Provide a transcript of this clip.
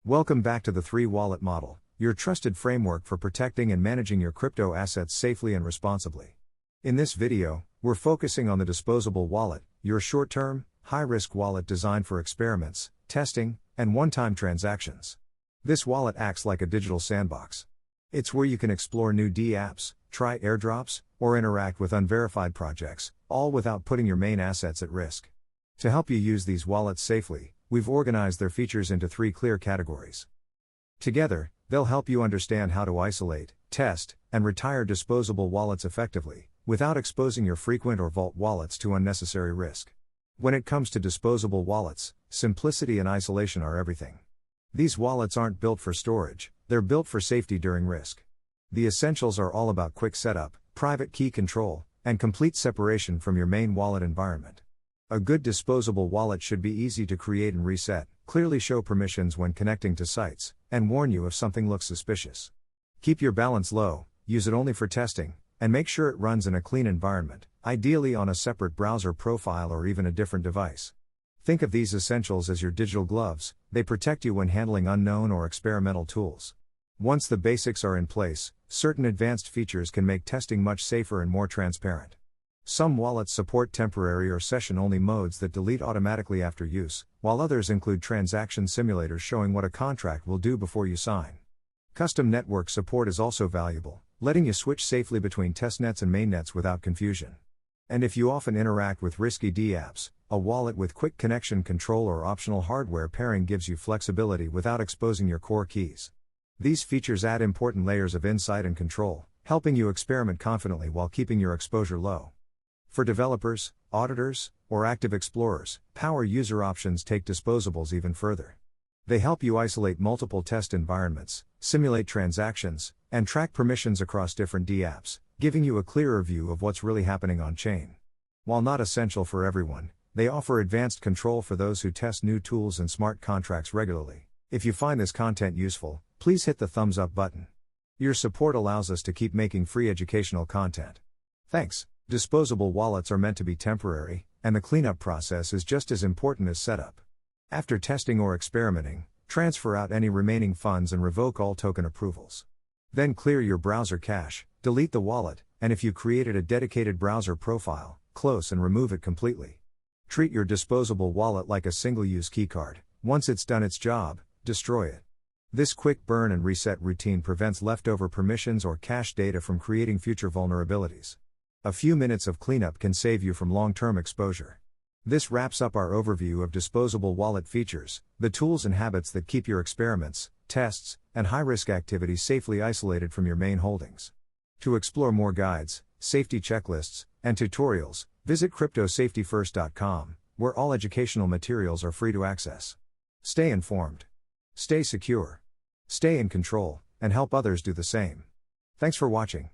Welcome back to the 3-Wallet model, your trusted framework for protecting and managing your crypto assets safely and responsibly. In this video, we're focusing on the Disposable Wallet, your short-term, high-risk wallet designed for experiments, testing, and one-time transactions. This wallet acts like a digital sandbox. It's where you can explore new dApps, try airdrops, or interact with unverified projects, all without putting your main assets at risk. To help you use these wallets safely, we've organized their features into 3 clear categories. Together, they'll help you understand how to isolate, test, and retire disposable wallets effectively, without exposing your frequent or vault wallets to unnecessary risk. When it comes to disposable wallets, simplicity and isolation are everything. These wallets aren't built for storage, they're built for safety during risk. The essentials are all about quick setup, private key control, and complete separation from your main wallet environment. A good disposable wallet should be easy to create and reset, clearly show permissions when connecting to sites, and warn you if something looks suspicious. Keep your balance low, use it only for testing, and make sure it runs in a clean environment, ideally on a separate browser profile or even a different device. Think of these essentials as your digital gloves, they protect you when handling unknown or experimental tools. Once the basics are in place, certain advanced features can make testing much safer and more transparent. Some wallets support temporary or session-only modes that delete automatically after use, while others include transaction simulators showing what a contract will do before you sign. Custom network support is also valuable, letting you switch safely between testnets and mainnets without confusion. And if you often interact with risky dApps, a wallet with quick connection control or optional hardware pairing gives you flexibility without exposing your core keys. These features add important layers of insight and control, helping you experiment confidently while keeping your exposure low. For developers, auditors, or active explorers, power user options take disposables even further. They help you isolate multiple test environments, simulate transactions, and track permissions across different dApps, giving you a clearer view of what's really happening on-chain. While not essential for everyone, they offer advanced control for those who test new tools and smart contracts regularly. If you find this content useful, please hit the thumbs up button. Your support allows us to keep making free educational content. Thanks. Disposable wallets are meant to be temporary, and the cleanup process is just as important as setup. After testing or experimenting, transfer out any remaining funds and revoke all token approvals. Then clear your browser cache, delete the wallet, and if you created a dedicated browser profile, close and remove it completely. Treat your disposable wallet like a single-use keycard. Once it's done its job, destroy it. This quick burn and reset routine prevents leftover permissions or cache data from creating future vulnerabilities. A few minutes of cleanup can save you from long-term exposure. This wraps up our overview of disposable wallet features, the tools and habits that keep your experiments, tests, and high-risk activities safely isolated from your main holdings. To explore more guides, safety checklists, and tutorials, visit cryptosafetyfirst.com, where all educational materials are free to access. Stay informed. Stay secure. Stay in control, and help others do the same. Thanks for watching.